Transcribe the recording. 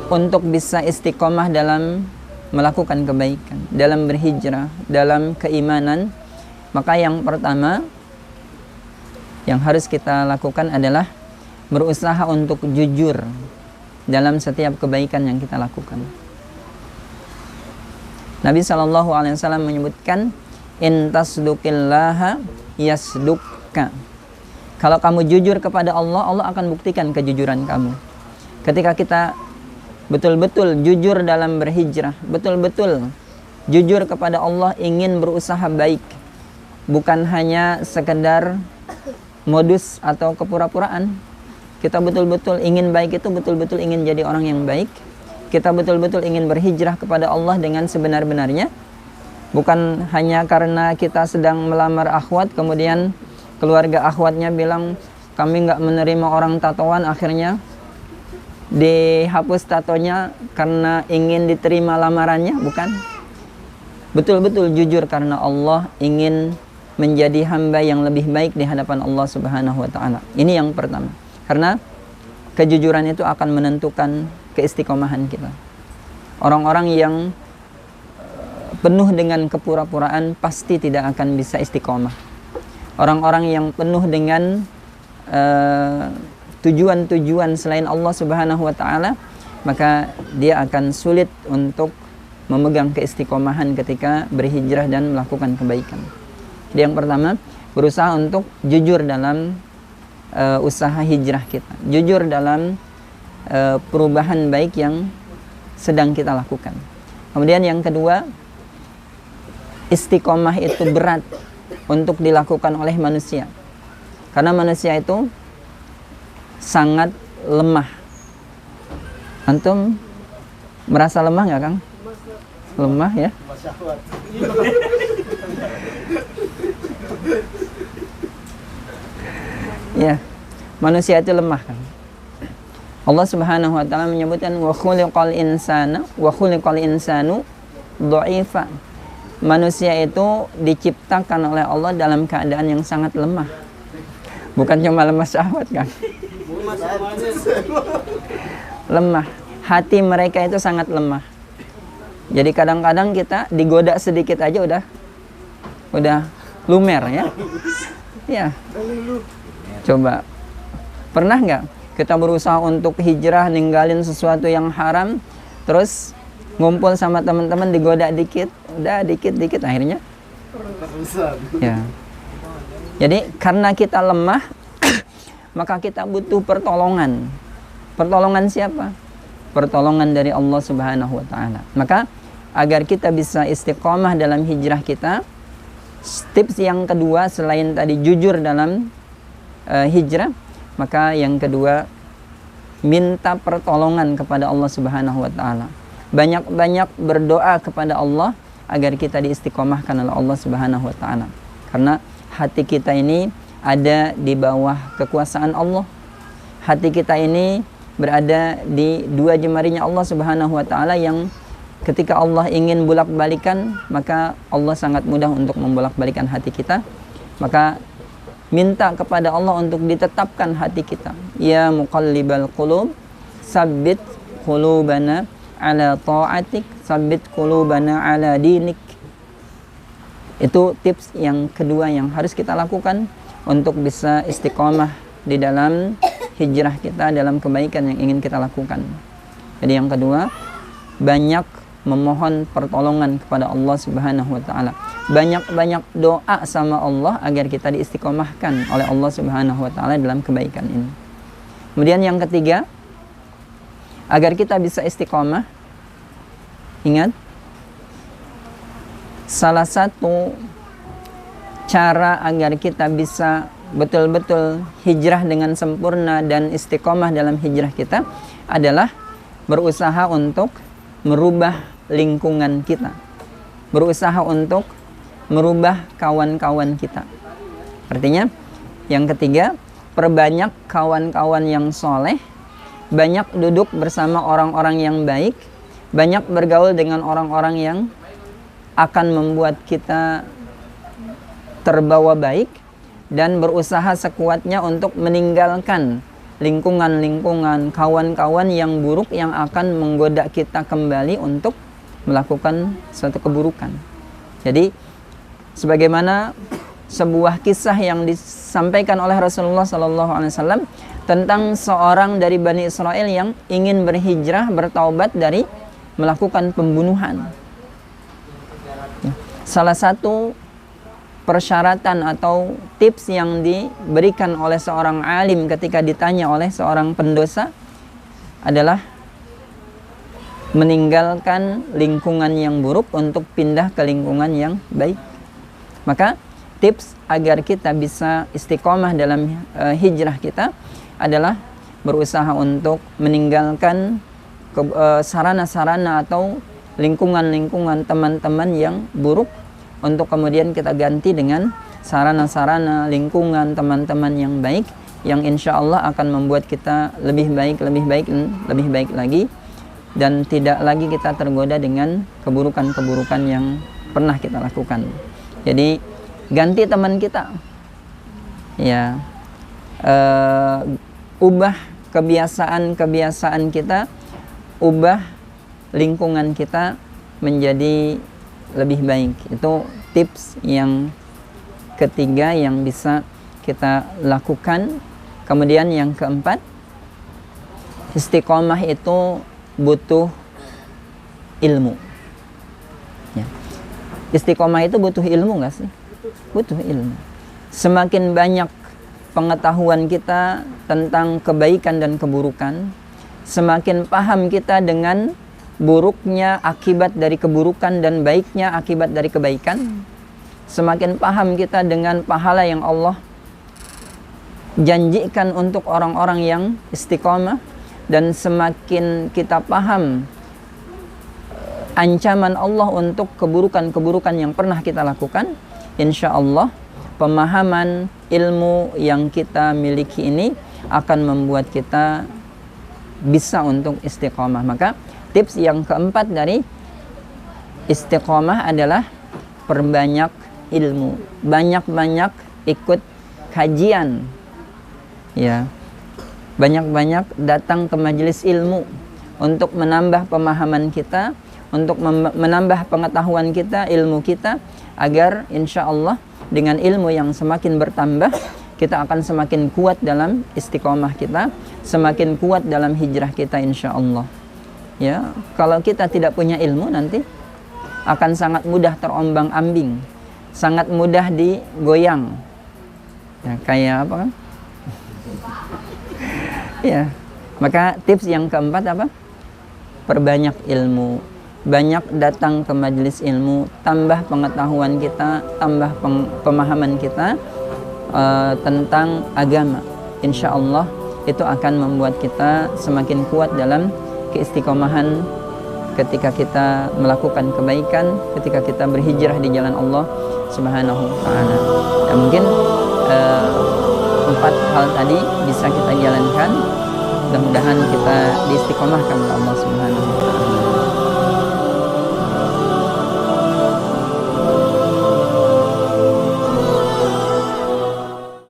Untuk bisa istiqomah dalam melakukan kebaikan, dalam berhijrah, dalam keimanan, maka yang pertama yang harus kita lakukan adalah berusaha untuk jujur dalam setiap kebaikan yang kita lakukan. Nabi SAW menyebutkan, in tasduqillaha yasdukka. Kalau kamu jujur kepada Allah, Allah akan buktikan kejujuran kamu. Ketika kita betul-betul jujur dalam berhijrah, betul-betul jujur kepada Allah, ingin berusaha baik, bukan hanya sekedar modus atau kepura-puraan. Kita betul-betul ingin baik, itu betul-betul ingin jadi orang yang baik. Kita betul-betul ingin berhijrah kepada Allah dengan sebenar-benarnya, bukan hanya karena kita sedang melamar akhwat, kemudian keluarga akhwatnya bilang kami nggak menerima orang tatoan, akhirnya dihapus tatonya karena ingin diterima lamarannya. Bukan, betul-betul jujur karena Allah, ingin menjadi hamba yang lebih baik di hadapan Allah Subhanahu wa Ta'ala. Ini yang pertama, karena kejujuran itu akan menentukan keistiqomahan kita. Orang-orang yang penuh dengan kepura-puraan pasti tidak akan bisa istiqomah. Orang-orang yang penuh dengan tujuan-tujuan selain Allah Subhanahu wa Ta'ala, maka dia akan sulit untuk memegang keistiqomahan ketika berhijrah dan melakukan kebaikan. Jadi yang pertama, berusaha untuk jujur dalam usaha hijrah kita, jujur dalam perubahan baik yang sedang kita lakukan. Kemudian yang kedua, istiqomah itu berat untuk dilakukan oleh manusia, karena manusia itu sangat lemah. Antum merasa lemah nggak, Kang? Lemah ya? Ya, manusia itu lemah, kan? Allah Subhanahu wa Ta'ala menyebutkan wa khuliqal insanu dha'ifa. Manusia itu diciptakan oleh Allah dalam keadaan yang sangat lemah. Bukan cuma lemah syahwat, kan? Lemah. Hati mereka itu sangat lemah. Jadi kadang-kadang kita digoda sedikit aja udah lumer ya. Ya. Coba, pernah nggak kita berusaha untuk hijrah, ninggalin sesuatu yang haram, terus ngumpul sama teman-teman, digoda dikit, udah dikit-dikit akhirnya ya. Jadi karena kita lemah maka kita butuh pertolongan. Pertolongan siapa? Pertolongan dari Allah Subhanahu wa Ta'ala. Maka agar kita bisa istiqomah dalam hijrah kita, tips yang kedua selain tadi jujur dalam hijrah, maka yang kedua, minta pertolongan kepada Allah Subhanahu wa Ta'ala. Banyak-banyak berdoa kepada Allah agar kita diistiqomahkan oleh Allah Subhanahu wa Ta'ala. Karena hati kita ini ada di bawah kekuasaan Allah. Hati kita ini berada di dua jemarinya Allah Subhanahu wa Ta'ala, yang ketika Allah ingin bolak-balikan, maka Allah sangat mudah untuk membolak-balikan hati kita. Maka minta kepada Allah untuk ditetapkan hati kita. Ya muqallibal qulub, sabbit qulubana ala ta'atik, sabbit qulubana ala dinik. Itu tips yang kedua yang harus kita lakukan untuk bisa istiqomah di dalam hijrah kita, dalam kebaikan yang ingin kita lakukan. Jadi yang kedua, banyak memohon pertolongan kepada Allah Subhanahu wa Ta'ala. Banyak-banyak doa sama Allah agar kita diistiqomahkan oleh Allah Subhanahu wa Ta'ala dalam kebaikan ini. Kemudian yang ketiga, agar kita bisa istiqomah, ingat, salah satu cara agar kita bisa betul-betul hijrah dengan sempurna dan istiqomah dalam hijrah kita adalah berusaha untuk merubah lingkungan kita, berusaha untuk merubah kawan-kawan kita. Artinya, yang ketiga, perbanyak kawan-kawan yang soleh, banyak duduk bersama orang-orang yang baik, banyak bergaul dengan orang-orang yang akan membuat kita terbawa baik, dan berusaha sekuatnya untuk meninggalkan lingkungan-lingkungan, kawan-kawan yang buruk yang akan menggoda kita kembali untuk melakukan suatu keburukan. Jadi sebagaimana sebuah kisah yang disampaikan oleh Rasulullah SAW tentang seorang dari Bani Israel yang ingin berhijrah, bertaubat dari melakukan pembunuhan. Salah satu persyaratan atau tips yang diberikan oleh seorang alim ketika ditanya oleh seorang pendosa adalah meninggalkan lingkungan yang buruk untuk pindah ke lingkungan yang baik. Maka tips agar kita bisa istiqomah dalam hijrah kita adalah berusaha untuk meninggalkan sarana-sarana atau lingkungan-lingkungan teman-teman yang buruk, untuk kemudian kita ganti dengan sarana-sarana lingkungan teman-teman yang baik, yang insya Allah akan membuat kita lebih baik lagi, dan tidak lagi kita tergoda dengan keburukan-keburukan yang pernah kita lakukan. Jadi ganti teman kita, ya, ubah kebiasaan-kebiasaan kita, ubah lingkungan kita menjadi lebih baik. Itu tips yang ketiga yang bisa kita lakukan. Kemudian yang keempat, istiqomah itu butuh ilmu. Ya. Istiqomah itu butuh ilmu nggak sih? Butuh ilmu. Semakin banyak pengetahuan kita tentang kebaikan dan keburukan, semakin paham kita dengan buruknya akibat dari keburukan dan baiknya akibat dari kebaikan, semakin paham kita dengan pahala yang Allah janjikan untuk orang-orang yang istiqomah, dan semakin kita paham ancaman Allah untuk keburukan-keburukan yang pernah kita lakukan, insya Allah pemahaman ilmu yang kita miliki ini akan membuat kita bisa untuk istiqomah. Maka tips yang keempat dari istiqomah adalah perbanyak ilmu, banyak-banyak ikut kajian, ya, banyak-banyak datang ke majelis ilmu untuk menambah pemahaman kita, untuk menambah pengetahuan kita, ilmu kita, agar insya Allah dengan ilmu yang semakin bertambah, kita akan semakin kuat dalam istiqomah kita, semakin kuat dalam hijrah kita insya Allah. Ya, kalau kita tidak punya ilmu nanti akan sangat mudah terombang-ambing, sangat mudah digoyang. Ya, kayak apa kan? Ya, maka tips yang keempat apa? Perbanyak ilmu, banyak datang ke majelis ilmu, tambah pengetahuan kita, tambah pemahaman kita tentang agama. Insya Allah itu akan membuat kita semakin kuat dalam keistiqomahan ketika kita melakukan kebaikan, ketika kita berhijrah di jalan Allah Subhanahu wa Ta'ala. Ya, mungkin 4 hal tadi bisa kita jalankan. Mudah-mudahan kita diistiqomahkan oleh Allah Subhanahu wa Ta'ala.